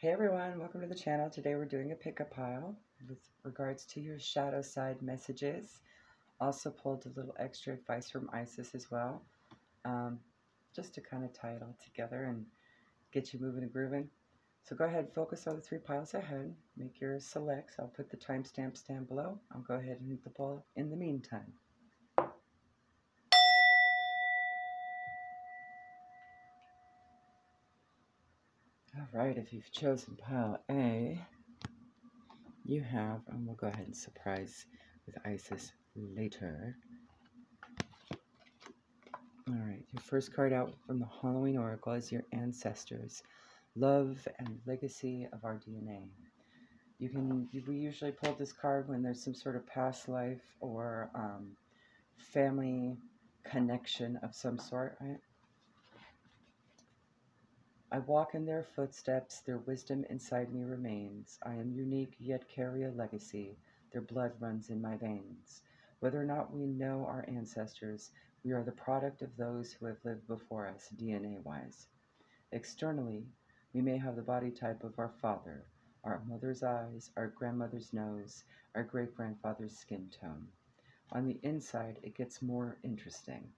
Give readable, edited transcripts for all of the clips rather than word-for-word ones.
Hey everyone, welcome to the channel. Today we're doing a pickup pile with regards to your shadow side messages. Also pulled a little extra advice from Isis as well, um, just to kind of tie it all together and get you moving and grooving. So go ahead, focus on the three piles ahead. Make your selects. I'll put the timestamps down below. I'll go ahead and hit the ball in the meantime. All right, if you've chosen pile A, you have, and we'll go ahead and surprise with Isis later. All right, your first card out from the Halloween Oracle is your ancestors, love and legacy of our DNA. We usually pull this card when there's some sort of past life or family connection of some sort, right? I walk in their footsteps, their wisdom inside me remains. I am unique, yet carry a legacy. Their blood runs in my veins. Whether or not we know our ancestors, we are the product of those who have lived before us, DNA-wise. Externally, we may have the body type of our father, our mother's eyes, our grandmother's nose, our great-grandfather's skin tone. On the inside, it gets more interesting.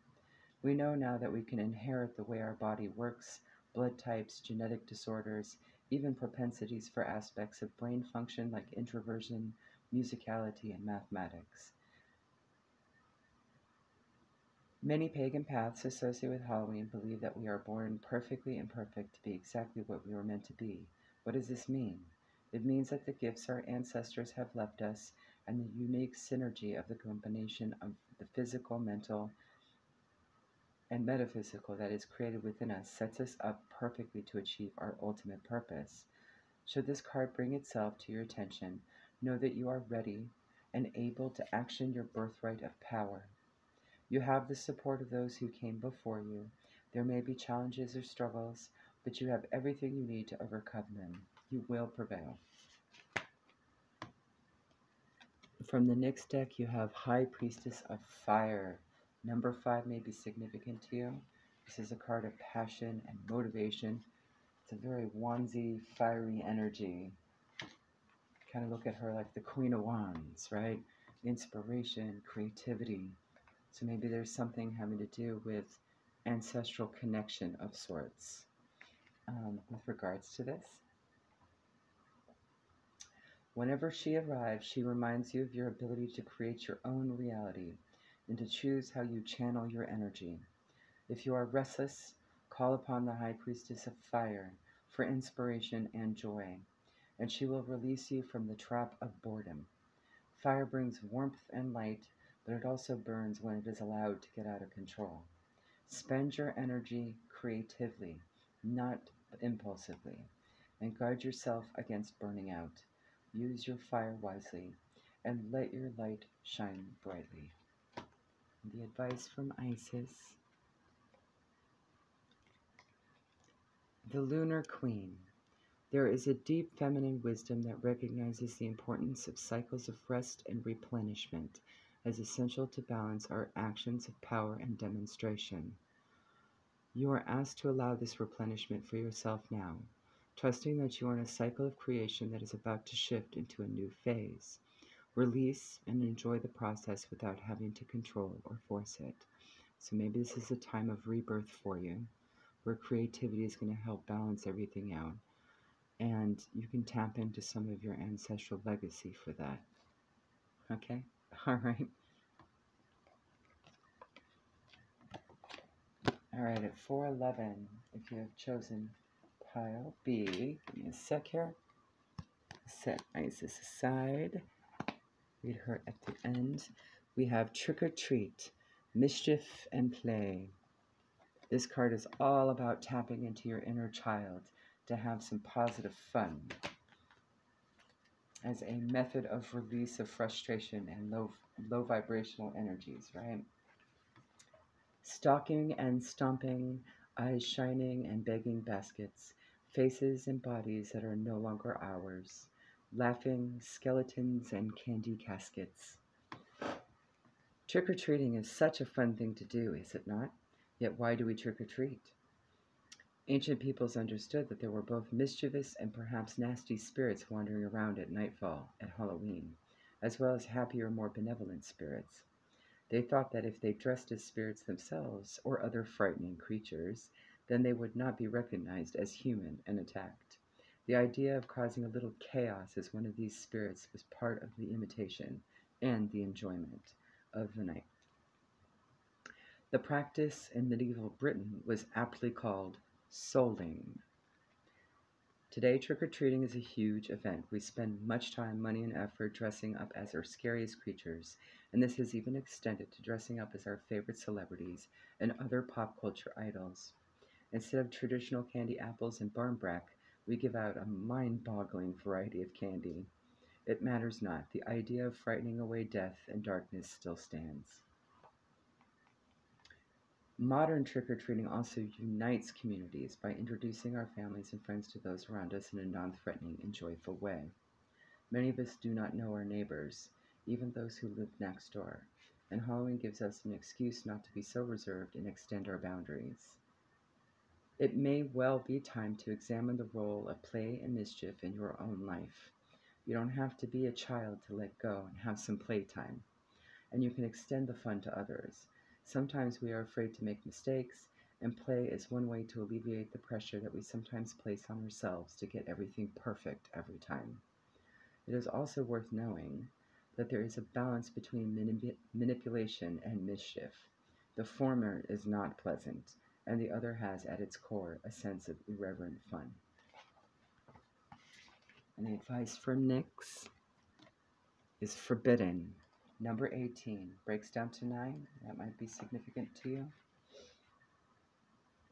We know now that we can inherit the way our body works, blood types, genetic disorders, even propensities for aspects of brain function like introversion, musicality, and mathematics. Many pagan paths associated with Halloween believe that we are born perfectly imperfect to be exactly what we were meant to be. What does this mean? It means that the gifts our ancestors have left us and the unique synergy of the combination of the physical, mental, and metaphysical that is created within us sets us up perfectly to achieve our ultimate purpose. Should this card bring itself to your attention, know that you are ready and able to action your birthright of power. You have the support of those who came before you. There may be challenges or struggles, but you have everything you need to overcome them. You will prevail. From the next deck, you have High Priestess of Fire. Number 5 may be significant to you. This is a card of passion and motivation. It's a very wandsy, fiery energy. Kind of look at her like the Queen of Wands, right? Inspiration, creativity. So maybe there's something having to do with ancestral connection of sorts with regards to this. Whenever she arrives, she reminds you of your ability to create your own reality and to choose how you channel your energy. If you are restless, call upon the High Priestess of Fire for inspiration and joy, and she will release you from the trap of boredom. Fire brings warmth and light, but it also burns when it is allowed to get out of control. Spend your energy creatively, not impulsively, and guard yourself against burning out. Use your fire wisely, and let your light shine brightly. The advice from Isis. The Lunar Queen. There is a deep feminine wisdom that recognizes the importance of cycles of rest and replenishment as essential to balance our actions of power and demonstration. You are asked to allow this replenishment for yourself now, trusting that you are in a cycle of creation that is about to shift into a new phase. Release and enjoy the process without having to control or force it. So maybe this is a time of rebirth for you, where creativity is going to help balance everything out. And you can tap into some of your ancestral legacy for that. Okay? All right. All right, at 411, if you have chosen pile B, give me a sec here. Set Isis aside. Read her at the end. We have Trick or Treat, Mischief and Play. This card is all about tapping into your inner child to have some positive fun as a method of release of frustration and low vibrational energies, right? Stalking and stomping, eyes shining and begging baskets, faces and bodies that are no longer ours, laughing skeletons and candy caskets. Trick-or-treating is such a fun thing to do, is it not? Yet why do we trick-or-treat? Ancient peoples understood that there were both mischievous and perhaps nasty spirits wandering around at nightfall at Halloween, as well as happier, more benevolent spirits. They thought that if they dressed as spirits themselves or other frightening creatures, then they would not be recognized as human and attacked. The idea of causing a little chaos as one of these spirits was part of the imitation and the enjoyment of the night. The practice in medieval Britain was aptly called souling. Today, trick or treating is a huge event. We spend much time, money, and effort dressing up as our scariest creatures, and this has even extended to dressing up as our favorite celebrities and other pop culture idols. Instead of traditional candy apples and barmbrack, we give out a mind boggling variety of candy. It matters not, the idea of frightening away death and darkness still stands. Modern trick or treating also unites communities by introducing our families and friends to those around us in a non threatening and joyful way. Many of us do not know our neighbors, even those who live next door, and Halloween gives us an excuse not to be so reserved and extend our boundaries. It may well be time to examine the role of play and mischief in your own life. You don't have to be a child to let go and have some playtime, and you can extend the fun to others. Sometimes we are afraid to make mistakes, and play is one way to alleviate the pressure that we sometimes place on ourselves to get everything perfect every time. It is also worth knowing that there is a balance between manipulation and mischief. The former is not pleasant, and the other has at its core a sense of irreverent fun. And the advice for Nyx is forbidden. Number 18 breaks down to 9. That might be significant to you.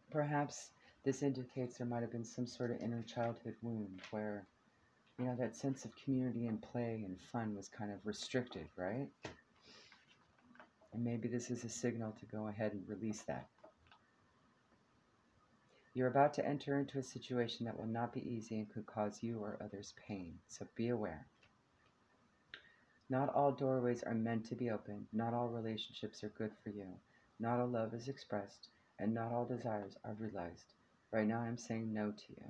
Perhaps this indicates there might have been some sort of inner childhood wound where, that sense of community and play and fun was kind of restricted, right? And maybe this is a signal to go ahead and release that. You're about to enter into a situation that will not be easy and could cause you or others pain, so be aware. Not all doorways are meant to be opened, not all relationships are good for you, not all love is expressed, and not all desires are realized. Right now I'm saying no to you.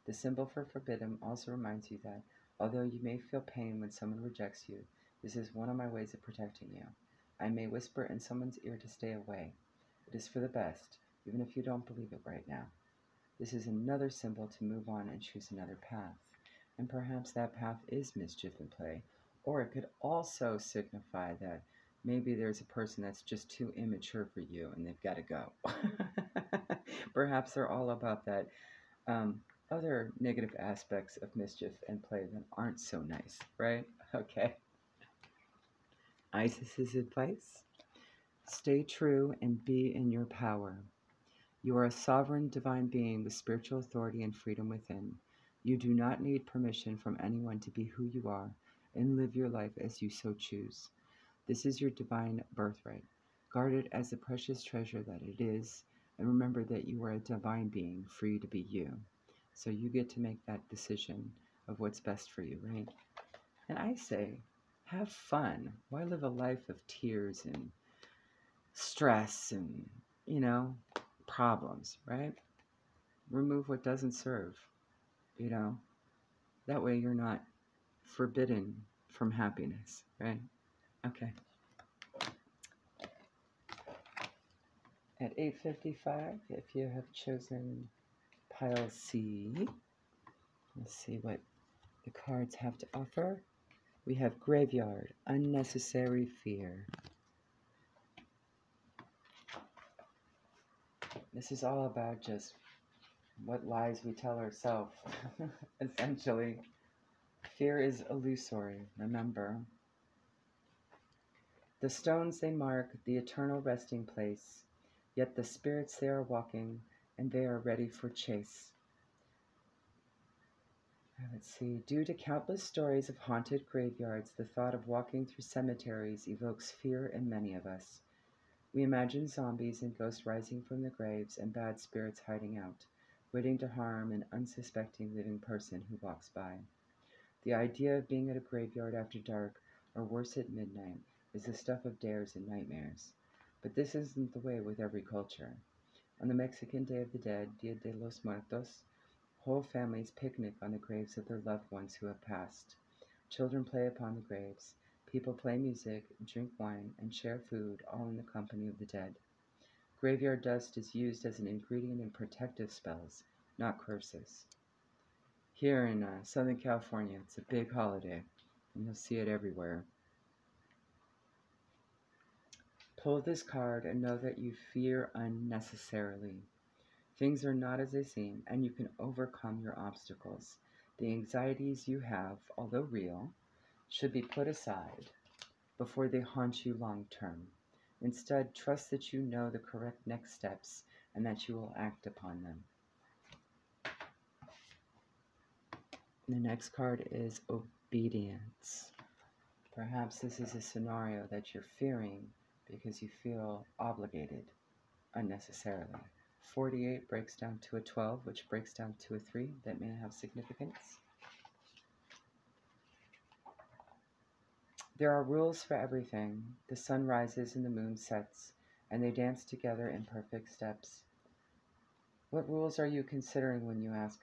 The symbol for forbidden also reminds you that, although you may feel pain when someone rejects you, this is one of my ways of protecting you. I may whisper in someone's ear to stay away. It is for the best, even if you don't believe it right now. This is another symbol to move on and choose another path. And perhaps that path is mischief and play, or it could also signify that maybe there's a person that's just too immature for you and they've got to go. Perhaps they're all about that other negative aspects of mischief and play that aren't so nice, right? Okay. Isis's advice: stay true and be in your power. You are a sovereign divine being with spiritual authority and freedom within. You do not need permission from anyone to be who you are and live your life as you so choose. This is your divine birthright. Guard it as the precious treasure that it is, and remember that you are a divine being, free to be you. So you get to make that decision of what's best for you, right? And I say, have fun. Why live a life of tears and stress and, problems, right? Remove what doesn't serve, you know? That way you're not forbidden from happiness, right? Okay. At 8:55, if you have chosen pile C, let's see what the cards have to offer. We have Graveyard, Unnecessary Fear. This is all about just what lies we tell ourselves, essentially. Fear is illusory, remember. The stones they mark the eternal resting place, yet the spirits they are walking, and they are ready for chase. Let's see. Due to countless stories of haunted graveyards, the thought of walking through cemeteries evokes fear in many of us. We imagine zombies and ghosts rising from the graves and bad spirits hiding out, waiting to harm an unsuspecting living person who walks by. The idea of being at a graveyard after dark, or worse at midnight, is the stuff of dares and nightmares. But this isn't the way with every culture. On the Mexican Day of the Dead, Dia de los Muertos, whole families picnic on the graves of their loved ones who have passed. Children play upon the graves. People play music, drink wine, and share food, all in the company of the dead. Graveyard dust is used as an ingredient in protective spells, not curses. Here in Southern California, it's a big holiday, and you'll see it everywhere. Pull this card and know that you fear unnecessarily. Things are not as they seem, and you can overcome your obstacles. The anxieties you have, although real, should be put aside before they haunt you long term. Instead, trust that you know the correct next steps and that you will act upon them. The next card is obedience. Perhaps this is a scenario that you're fearing because you feel obligated unnecessarily. 48 breaks down to a 12, which breaks down to a 3. That may have significance. There are rules for everything. The sun rises and the moon sets, and they dance together in perfect steps. What rules are you considering when you ask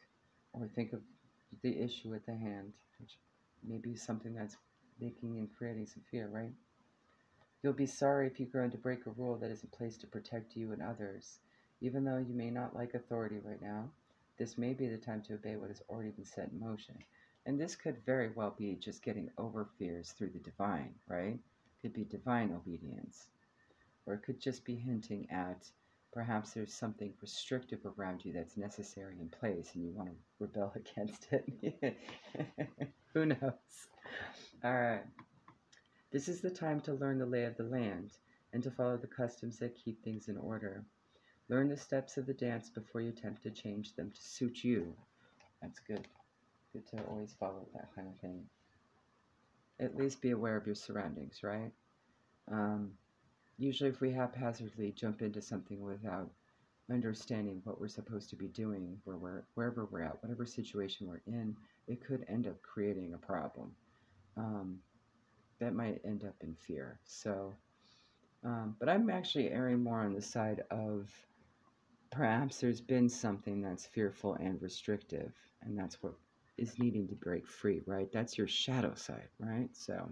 or think of the issue at the hand, which may be something that's making and creating some fear, right? You'll be sorry if you grow to break a rule that is in place to protect you and others. Even though you may not like authority right now, this may be the time to obey what has already been set in motion. And this could very well be just getting over fears through the divine, right? Could be divine obedience. Or it could just be hinting at perhaps there's something restrictive around you that's necessary in place and you want to rebel against it. Who knows? All right. This is the time to learn the lay of the land and to follow the customs that keep things in order. Learn the steps of the dance before you attempt to change them to suit you. That's good. Good to always follow that kind of thing. At least be aware of your surroundings, right? Usually if we haphazardly jump into something without understanding what we're supposed to be doing, wherever we're at, whatever situation we're in, it could end up creating a problem. That might end up in fear. So, but I'm actually erring more on the side of perhaps there's been something that's fearful and restrictive, and that's what is needing to break free, right? That's your shadow side, right? So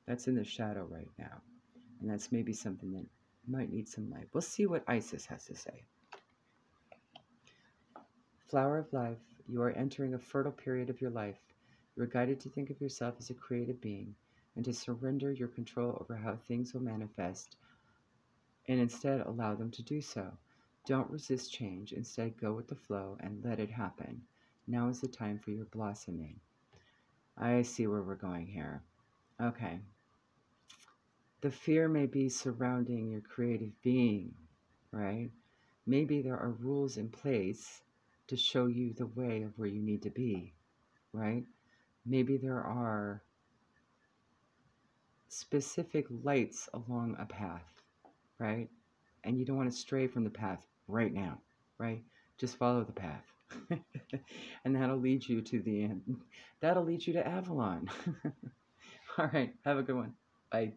that's in the shadow right now. And that's maybe something that might need some light. We'll see what Isis has to say. Flower of life, you are entering a fertile period of your life. You are guided to think of yourself as a creative being and to surrender your control over how things will manifest and instead allow them to do so. Don't resist change. Instead, go with the flow and let it happen. Now is the time for your blossoming. I see where we're going here. Okay. The fear may be surrounding your creative being, right? Maybe there are rules in place to show you the way of where you need to be, right? Maybe there are specific lights along a path, right? And you don't want to stray from the path right now, right? Just follow the path. And that'll lead you to the end. That'll lead you to Avalon. All right. Have a good one. Bye.